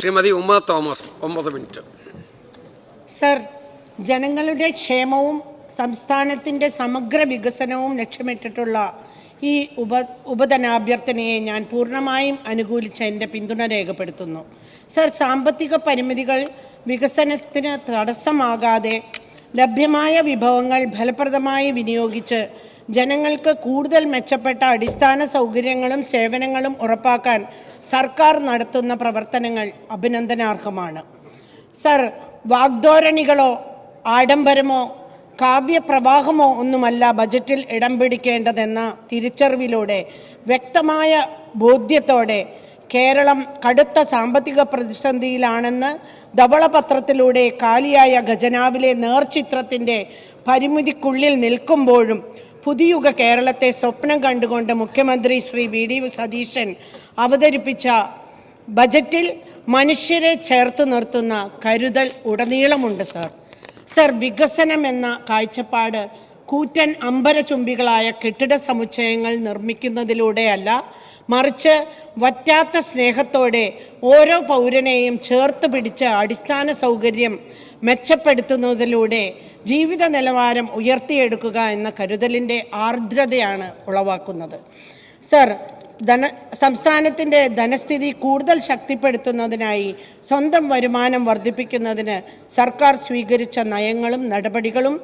ശ്രീമതി ഉമ്മ Thomas 9 minute. Sir, ജനങ്ങളുടെ ക്ഷേമവും സംസ്ഥാനത്തിൻ്റെ സമഗ്ര വികസനവും ലക്ഷ്യമിട്ടിട്ടുള്ള ഈ ഉപധനാഭ്യർത്ഥനയെ ഞാൻ പൂർണ്ണമായും അനുകൂലിച്ച് എൻ്റെ പിന്തുണ രേഖപ്പെടുത്തുന്നു. സർ, സാമ്പത്തിക പരിമിതികൾ വികസനത്തിന് തടസ്സമാകാതെ ലഭ്യമായ വിഭവങ്ങൾ ഫലപ്രദമായി വിനിയോഗിച്ച് ജനങ്ങൾക്ക് കൂടുതൽ മെച്ചപ്പെട്ട അടിസ്ഥാന സൗകര്യങ്ങളും സേവനങ്ങളും ഉറപ്പാക്കാൻ സർക്കാർ നടത്തുന്ന പ്രവർത്തനങ്ങൾ അഭിനന്ദനാർഹമാണ്. സർ, വാഗ്ധോരണികളോ ആഡംബരമോ കാവ്യപ്രവാഹമോ ഒന്നുമല്ല ബജറ്റിൽ ഇടം പിടിക്കേണ്ടതെന്ന തിരിച്ചറിവിലൂടെ വ്യക്തമായ ബോധ്യത്തോടെ കേരളം കടുത്ത സാമ്പത്തിക പ്രതിസന്ധിയിലാണെന്ന് ധവളപത്രത്തിലൂടെ കാലിയായ ഖജനാവിലെ നേർചിത്രത്തിൻ്റെ പരിമിതിക്കുള്ളിൽ നിൽക്കുമ്പോഴും പുതിയുഗ കേരളത്തെ സ്വപ്നം കണ്ടുകൊണ്ട് മുഖ്യമന്ത്രി ശ്രീ വി.ഡി. സതീശൻ അവതരിപ്പിച്ച ബജറ്റിൽ മനുഷ്യരെ ചേർത്ത് നിർത്തുന്ന കരുതൽ ഉടനീളമുണ്ട്. സർ, വികസനം എന്ന കാഴ്ചപ്പാട് കൂറ്റൻ അമ്പരചുംബികളായ കെട്ടിട സമുച്ചയങ്ങൾ നിർമ്മിക്കുന്നതിലൂടെയല്ല, മറിച്ച് വറ്റാത്ത സ്നേഹത്തോടെ ഓരോ പൗരനെയും ചേർത്ത് പിടിച്ച് അടിസ്ഥാന സൗകര്യം മെച്ചപ്പെടുത്തുന്നതിലൂടെ ജീവിത നിലവാരം ഉയർത്തിയെടുക്കുക എന്ന കരുതലിൻ്റെ ആർദ്രതയാണ് ഉളവാക്കുന്നത്. സർ, സംസ്ഥാനത്തിൻ്റെ ധനസ്ഥിതി കൂടുതൽ ശക്തിപ്പെടുത്തുന്നതിനായി സ്വന്തം വരുമാനം വർദ്ധിപ്പിക്കുന്നതിന് സർക്കാർ സ്വീകരിച്ച നയങ്ങളും നടപടികളും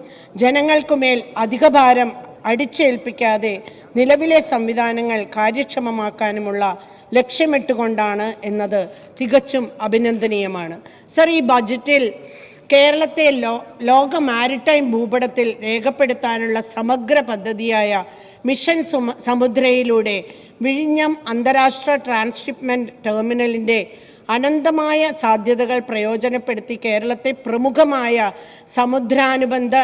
ജനങ്ങൾക്കുമേൽ അധിക ഭാരം അടിച്ചേൽപ്പിക്കാതെ നിലവിലെ സംവിധാനങ്ങൾ കാര്യക്ഷമമാക്കാനുമുള്ള ലക്ഷ്യമിട്ടുകൊണ്ടാണ് എന്നത് തികച്ചും അഭിനന്ദനീയമാണ്. സർ, ഈ ബജറ്റിൽ കേരളത്തെ ലോക മാരിടൈം ഭൂപടത്തിൽ രേഖപ്പെടുത്താനുള്ള സമഗ്ര പദ്ധതിയായ മിഷൻ സമുദ്രയിലൂടെ വിഴിഞ്ഞം അന്താരാഷ്ട്ര ട്രാൻസ്ഷിപ്മെൻറ്റ് ടെർമിനലിൻ്റെ അനന്തമായ സാധ്യതകൾ പ്രയോജനപ്പെടുത്തി കേരളത്തെ പ്രമുഖമായ സമുദ്രാനുബന്ധ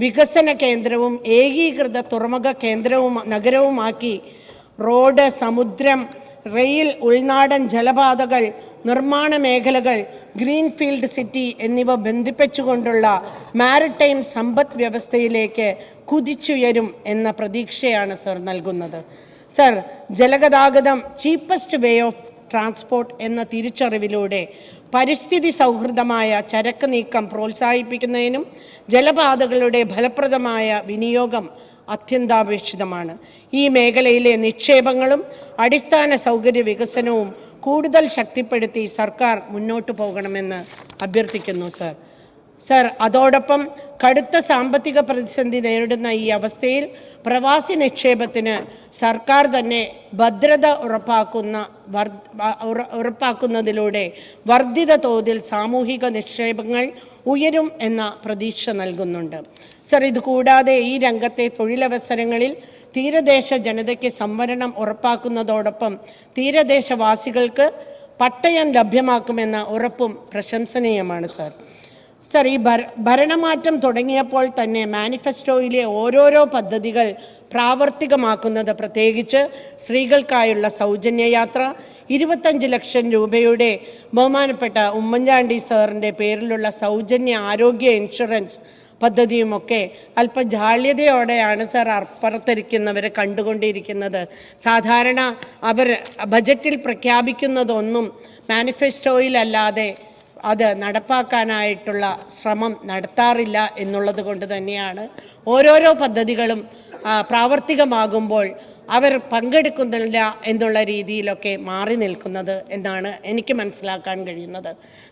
വികസന കേന്ദ്രവും ഏകീകൃത തുറമുഖ നഗരവുമാക്കി റോഡ്, സമുദ്രം, റെയിൽ, ഉൾനാടൻ ജലപാതകൾ, നിർമ്മാണ മേഖലകൾ, ഗ്രീൻഫീൽഡ് സിറ്റി എന്നിവ ബന്ധിപ്പിച്ചുകൊണ്ടുള്ള മാരിടൈം സമ്പദ് വ്യവസ്ഥയിലേക്ക് കുതിച്ചുയരും എന്ന പ്രതീക്ഷയാണ് സർ നൽകുന്നത്. സർ, ജലഗതാഗതം ചീപ്പസ്റ്റ് വേ ഓഫ് ട്രാൻസ്പോർട്ട് എന്ന തിരിച്ചറിവിലൂടെ പരിസ്ഥിതി സൗഹൃദമായ ചരക്ക് നീക്കം പ്രോത്സാഹിപ്പിക്കുന്നതിനും ജലപാതകളുടെ ഫലപ്രദമായ വിനിയോഗം അത്യന്താപേക്ഷിതമാണ്. ഈ മേഖലയിലെ നിക്ഷേപങ്ങളും അടിസ്ഥാന സൗകര്യ വികസനവും കൂടുതൽ ശക്തിപ്പെടുത്തി സർക്കാർ മുന്നോട്ട് പോകണമെന്ന് അഭ്യർത്ഥിക്കുന്നു. സർ, അതോടൊപ്പം കടുത്ത സാമ്പത്തിക പ്രതിസന്ധി നേരിടുന്ന ഈ അവസ്ഥയിൽ പ്രവാസി നിക്ഷേപത്തിന് സർക്കാർ തന്നെ ഭദ്രത ഉറപ്പാക്കുന്നതിലൂടെ വർദ്ധിത തോതിൽ സാമൂഹിക നിക്ഷേപങ്ങൾ ഉയരും എന്ന പ്രതീക്ഷ നൽകുന്നുണ്ട്. സർ, ഇതുകൂടാതെ ഈ രംഗത്തെ തൊഴിലവസരങ്ങളിൽ തീരദേശ ജനതയ്ക്ക് സംവരണം ഉറപ്പാക്കുന്നതോടൊപ്പം തീരദേശവാസികൾക്ക് പട്ടയം ലഭ്യമാക്കുമെന്ന ഉറപ്പും പ്രശംസനീയമാണ്. സർ, ഈ ഭരണമാറ്റം തുടങ്ങിയപ്പോൾ തന്നെ മാനിഫെസ്റ്റോയിലെ ഓരോരോ പദ്ധതികൾ പ്രാവർത്തികമാക്കുന്നത്, പ്രത്യേകിച്ച് സ്ത്രീകൾക്കായുള്ള സൗജന്യ യാത്ര, 25 ലക്ഷം രൂപയുടെ ബഹുമാനപ്പെട്ട ഉമ്മൻചാണ്ടി സാറിൻ്റെ പേരിലുള്ള സൗജന്യ ആരോഗ്യ ഇൻഷുറൻസ് പദ്ധതിയുമൊക്കെ അല്പം ജാള്യതയോടെയാണ് സർ അപ്പുറത്തിരിക്കുന്നവരെ കണ്ടുകൊണ്ടിരിക്കുന്നത്. സാധാരണ അവർ ബജറ്റിൽ പ്രഖ്യാപിക്കുന്നതൊന്നും മാനിഫെസ്റ്റോയിലല്ലാതെ അത് നടപ്പാക്കാനായിട്ടുള്ള ശ്രമം നടത്താറില്ല എന്നുള്ളത് കൊണ്ട് തന്നെയാണ് ഓരോരോ പദ്ധതികളും പ്രാവർത്തികമാകുമ്പോൾ അവർ പങ്കെടുക്കുന്നില്ല എന്നുള്ള രീതിയിലൊക്കെ മാറി നിൽക്കുന്നത് എന്നാണ് എനിക്ക് മനസ്സിലാക്കാൻ കഴിയുന്നത്.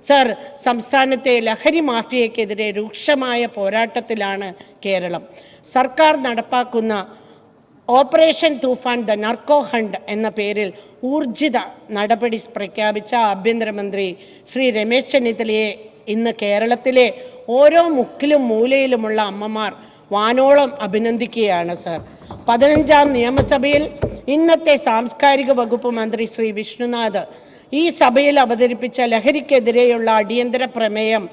സർ, സംസ്ഥാനത്തെ ലഹരി മാഫിയയ്ക്കെതിരെ രൂക്ഷമായ പോരാട്ടത്തിലാണ് കേരളം. സർക്കാർ നടപ്പാക്കുന്ന operation Toofan the narco hunt എന്ന പേരിൽ ഊർജിത നടപടി പ്രഖ്യാപിച്ച ആഭ്യന്തരമന്ത്രി ശ്രീ രമേശ് ചെന്നിത്തലയെ ഇന്ന് കേരളത്തിലെ ഓരോ മുക്കിലും മൂലയിലുമുള്ള അമ്മമാർ വാനോളം അഭിനന്ദിക്കുകയാണ്. സർ, 15ാം നിയമസഭയിൽ ഇന്നത്തെ സാംസ്കാരിക വകുപ്പ് മന്ത്രി ശ്രീ വിഷ്ണുനാഥ് ഈ സഭയിൽ അവതരിപ്പിച്ച ലഹരിക്കെതിരെയുള്ള അടിയന്തര പ്രമേയം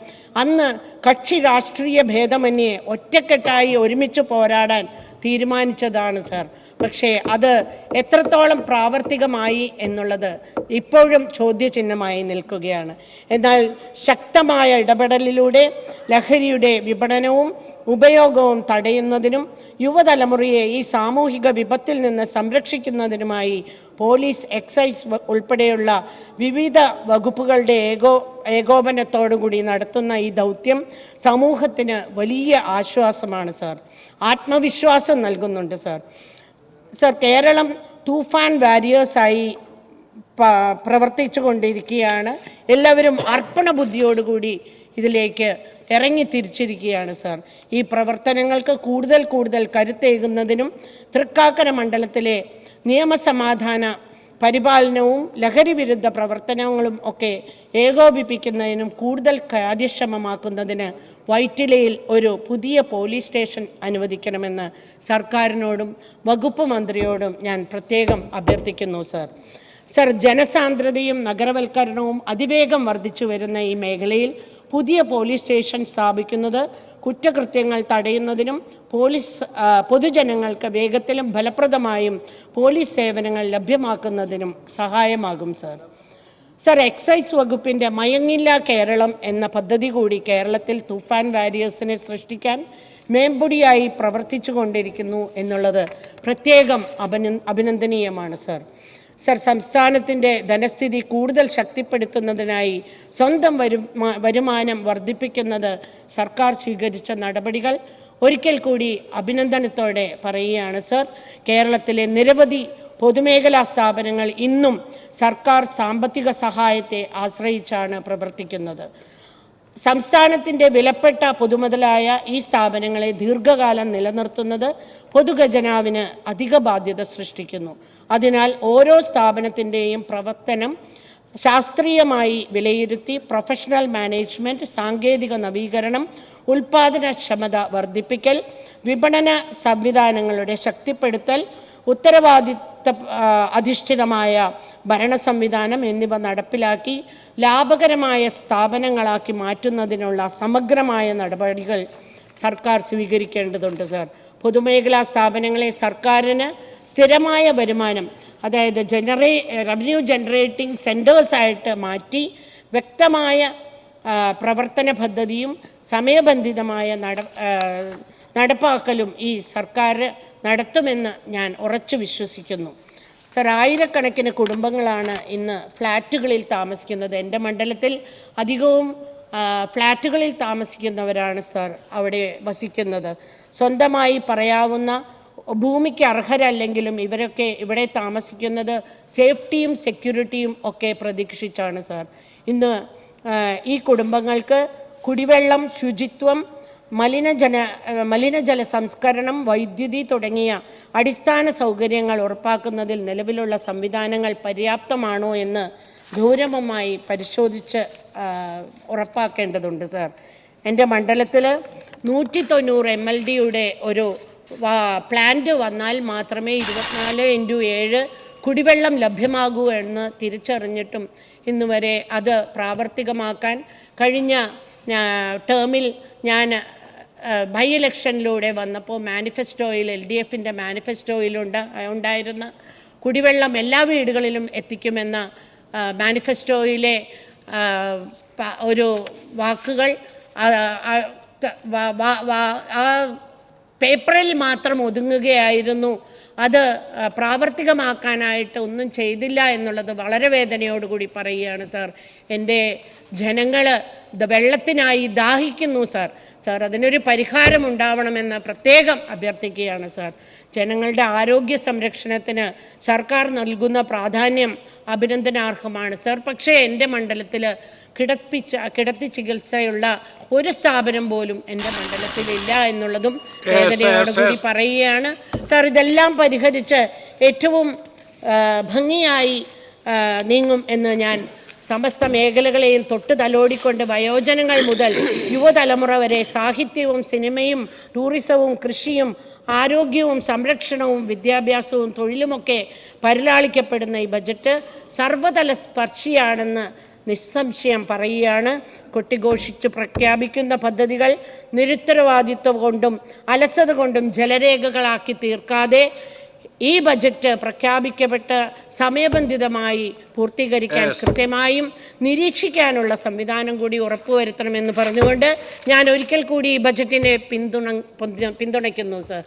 അന്ന് കക്ഷി രാഷ്ട്രീയ ഭേദമന്യേ ഒറ്റക്കെട്ടായി ഒരുമിച്ച് പോരാടാൻ തീരുമാനിച്ചതാണ്. പക്ഷേ അത് എത്രത്തോളം പ്രാവർത്തികമായി എന്നുള്ളത് ഇപ്പോഴും ചോദ്യചിഹ്നമായി നിൽക്കുകയാണ്. എന്നാൽ ശക്തമായ ഇടപെടലിലൂടെ ലഹരിയുടെ വിപണനവും ഉപയോഗവും തടയുന്നതിനും യുവതലമുറയെ ഈ സാമൂഹിക വിപത്തിൽ നിന്ന് സംരക്ഷിക്കുന്നതിനുമായി പോലീസ്, എക്സൈസ് ഉൾപ്പെടെയുള്ള വിവിധ വകുപ്പുകളുടെ ഏകോപനത്തോടുകൂടി നടത്തുന്ന ഈ ദൗത്യം സമൂഹത്തിന് വലിയ ആശ്വാസമാണ് സാർ. ആത്മവിശ്വാസം നൽകുന്നുണ്ട് സാർ. സർ, കേരളം തൂഫാൻ വാരിയേഴ്സായി പ്രവർത്തിച്ചു കൊണ്ടിരിക്കുകയാണ്. എല്ലാവരും അർപ്പണ ബുദ്ധിയോടുകൂടി ഇതിലേക്ക് ഇറങ്ങി തിരിച്ചിരിക്കുകയാണ് സാർ. ഈ പ്രവർത്തനങ്ങൾക്ക് കൂടുതൽ കരുത്തേകുന്നതിനും തൃക്കാക്കര മണ്ഡലത്തിലെ നിയമസമാധാന പരിപാലനവും ലഹരി വിരുദ്ധ പ്രവർത്തനങ്ങളും ഒക്കെ ഏകോപിപ്പിക്കുന്നതിനും കൂടുതൽ കാര്യക്ഷമമാക്കുന്നതിന് വൈറ്റിലയിൽ ഒരു പുതിയ പോലീസ് സ്റ്റേഷൻ അനുവദിക്കണമെന്ന് സർക്കാരിനോടും വകുപ്പ് മന്ത്രിയോടും ഞാൻ പ്രത്യേകം അഭ്യർത്ഥിക്കുന്നു സാർ. സർ, ജനസാന്ദ്രതയും നഗരവൽക്കരണവും അതിവേഗം വർദ്ധിച്ചു വരുന്ന ഈ മേഖലയിൽ പുതിയ പോലീസ് സ്റ്റേഷൻ സ്ഥാപിക്കുന്നത് കുറ്റകൃത്യങ്ങൾ തടയുന്നതിനും പൊതുജനങ്ങൾക്ക് വേഗത്തിലും ഫലപ്രദമായും പോലീസ് സേവനങ്ങൾ ലഭ്യമാക്കുന്നതിനും സഹായമാകും സാർ. സർ, എക്സൈസ് വകുപ്പിൻ്റെ മയങ്ങില്ല കേരളം എന്ന പദ്ധതി കൂടി കേരളത്തിൽ തൂഫാൻ വാരിയേഴ്സിനെ സൃഷ്ടിക്കാൻ മേമ്പൊടിയായി പ്രവർത്തിച്ചു കൊണ്ടിരിക്കുന്നു എന്നുള്ളത് പ്രത്യേകം അഭിനന്ദനീയമാണ് സാർ. സർ, സംസ്ഥാനത്തിൻ്റെ ധനസ്ഥിതി കൂടുതൽ ശക്തിപ്പെടുത്തുന്നതിനായി സ്വന്തം വരുമാനം വർദ്ധിപ്പിക്കുന്നത് സർക്കാർ സ്വീകരിച്ച നടപടികൾ ഒരിക്കൽ കൂടി അഭിനന്ദനത്തോടെ പറയുകയാണ് സർ. കേരളത്തിലെ നിരവധി പൊതുമേഖലാ സ്ഥാപനങ്ങൾ ഇന്നും സർക്കാർ സാമ്പത്തിക സഹായത്തെ ആശ്രയിച്ചാണ് പ്രവർത്തിക്കുന്നത്. സംസ്ഥാനത്തിൻ്റെ വിലപ്പെട്ട പൊതുമുതലായ ഈ സ്ഥാപനങ്ങളെ ദീർഘകാലം നിലനിർത്തുന്നത് പൊതുഖജനാവിന് അധിക ബാധ്യത സൃഷ്ടിക്കുന്നു. അതിനാൽ ഓരോ സ്ഥാപനത്തിൻ്റെയും പ്രവർത്തനം ശാസ്ത്രീയമായി വിലയിരുത്തി പ്രൊഫഷണൽ മാനേജ്മെൻറ്റ്, സാങ്കേതിക നവീകരണം, ഉൽപാദനക്ഷമത വർദ്ധിപ്പിക്കൽ, വിപണന സംവിധാനങ്ങളുടെ ശക്തിപ്പെടുത്തൽ, ഉത്തരവാദിത്ത അധിഷ്ഠിതമായ ഭരണ സംവിധാനം എന്നിവ നടപ്പിലാക്കി ലാഭകരമായ സ്ഥാപനങ്ങളാക്കി മാറ്റുന്നതിനുള്ള സമഗ്രമായ നടപടികൾ സർക്കാർ സ്വീകരിക്കേണ്ടതുണ്ട് സാർ. പൊതുമേഖലാ സ്ഥാപനങ്ങളെ സർക്കാരിന് സ്ഥിരമായ വരുമാനം, അതായത് റവന്യൂ ജനറേറ്റിംഗ് സെൻറ്റേഴ്സായിട്ട് മാറ്റി വ്യക്തമായ പ്രവർത്തന പദ്ധതിയും സമയബന്ധിതമായ നടപ്പാക്കലും ഈ സർക്കാർ നടത്തുമെന്ന് ഞാൻ ഉറച്ചു വിശ്വസിക്കുന്നു. സർ, ആയിരക്കണക്കിന് കുടുംബങ്ങളാണ് ഇന്ന് ഫ്ലാറ്റുകളിൽ താമസിക്കുന്നത്. എൻ്റെ മണ്ഡലത്തിൽ അധികവും ഫ്ലാറ്റുകളിൽ താമസിക്കുന്നവരാണ് സർ അവിടെ വസിക്കുന്നത്. സ്വന്തമായി പറയാവുന്ന ഭൂമിക്ക് അർഹരല്ലെങ്കിലും ഇവരൊക്കെ ഇവിടെ താമസിക്കുന്നത് സേഫ്റ്റിയും സെക്യൂരിറ്റിയും ഒക്കെ പ്രതീക്ഷിച്ചാണ് സാർ. ഇന്ന് ഈ കുടുംബങ്ങൾക്ക് കുടിവെള്ളം, ശുചിത്വം, മലിനജല സംസ്കരണം, വൈദ്യുതി തുടങ്ങിയ അടിസ്ഥാന സൗകര്യങ്ങൾ ഉറപ്പാക്കുന്നതിൽ നിലവിലുള്ള സംവിധാനങ്ങൾ പര്യാപ്തമാണോ എന്ന് ഗൗരവമായി പരിശോധിച്ച് ഉറപ്പാക്കേണ്ടതുണ്ട് സാർ. എൻ്റെ മണ്ഡലത്തിൽ 190 MLD-യുടെ ഒരു പ്ലാന്റ് വന്നാൽ മാത്രമേ 24x7 കുടിവെള്ളം ലഭ്യമാകൂ എന്ന് തിരിച്ചറിഞ്ഞിട്ടും ഇന്നുവരെ അത് പ്രാവർത്തികമാക്കാൻ കഴിഞ്ഞ ടേമിൽ ഞാൻ ബൈ ഇലക്ഷനിലൂടെ വന്നപ്പോൾ മാനിഫെസ്റ്റോയിൽ, LDFൻ്റെ മാനിഫെസ്റ്റോയിൽ ഉണ്ടായിരുന്ന കുടിവെള്ളം എല്ലാ വീടുകളിലും എത്തിക്കുമെന്ന മാനിഫെസ്റ്റോയിലെ ഒരു വാക്കുകൾ ആ പേപ്പറിൽ മാത്രം ഒതുങ്ങുകയായിരുന്നു. അത് പ്രാവർത്തികമാക്കാനായിട്ട് ഒന്നും ചെയ്തില്ല എന്നുള്ളത് വളരെ വേദനയോടുകൂടി പറയുകയാണ് സാർ. എൻ്റെ ജനങ്ങൾ വെള്ളത്തിനായി ദാഹിക്കുന്നു സാർ. അതിനൊരു പരിഹാരം ഉണ്ടാവണമെന്ന് പ്രത്യേകം അഭ്യർത്ഥിക്കുകയാണ് സാർ. ജനങ്ങളുടെ ആരോഗ്യ സംരക്ഷണത്തിന് സർക്കാർ നൽകുന്ന പ്രാധാന്യം അഭിനന്ദനാർഹമാണ് സാർ. പക്ഷേ എൻ്റെ മണ്ഡലത്തിൽ കിടത്തി ചികിത്സയുള്ള ഒരു സ്ഥാപനം പോലും എൻ്റെ മണ്ഡലത്തിലില്ല എന്നുള്ളതും വേദനയോടുകൂടി പറയുകയാണ് സാർ. ഇതെല്ലാം പരിഹരിച്ച് ഏറ്റവും ഭംഗിയായി നീങ്ങും എന്ന് ഞാൻ സമസ്ത മേഖലകളെയും തൊട്ട് തലോടിക്കൊണ്ട് വയോജനങ്ങൾ മുതൽ യുവതലമുറ വരെ സാഹിത്യവും സിനിമയും ടൂറിസവും കൃഷിയും ആരോഗ്യവും സംരക്ഷണവും വിദ്യാഭ്യാസവും തൊഴിലുമൊക്കെ പരിലാളിക്കപ്പെടുന്ന ഈ ബജറ്റ് സർവ്വതല സ്പർശിയാണെന്ന് നിസ്സംശയം പറയുകയാണ്. കൊട്ടിഘോഷിച്ച് പ്രഖ്യാപിക്കുന്ന പദ്ധതികൾ നിരുത്തരവാദിത്വം കൊണ്ടും അലസത കൊണ്ടും ജലരേഖകളാക്കി തീർക്കാതെ ഈ ബജറ്റ് പ്രഖ്യാപിക്കപ്പെട്ട സമയബന്ധിതമായി പൂർത്തീകരിക്കാൻ കൃത്യമായും നിരീക്ഷിക്കാനുള്ള സംവിധാനം കൂടി ഉറപ്പുവരുത്തണമെന്ന് പറഞ്ഞുകൊണ്ട് ഞാൻ ഒരിക്കൽ കൂടി ഈ ബജറ്റിനെ പിന്തുണയ്ക്കുന്നു സർ.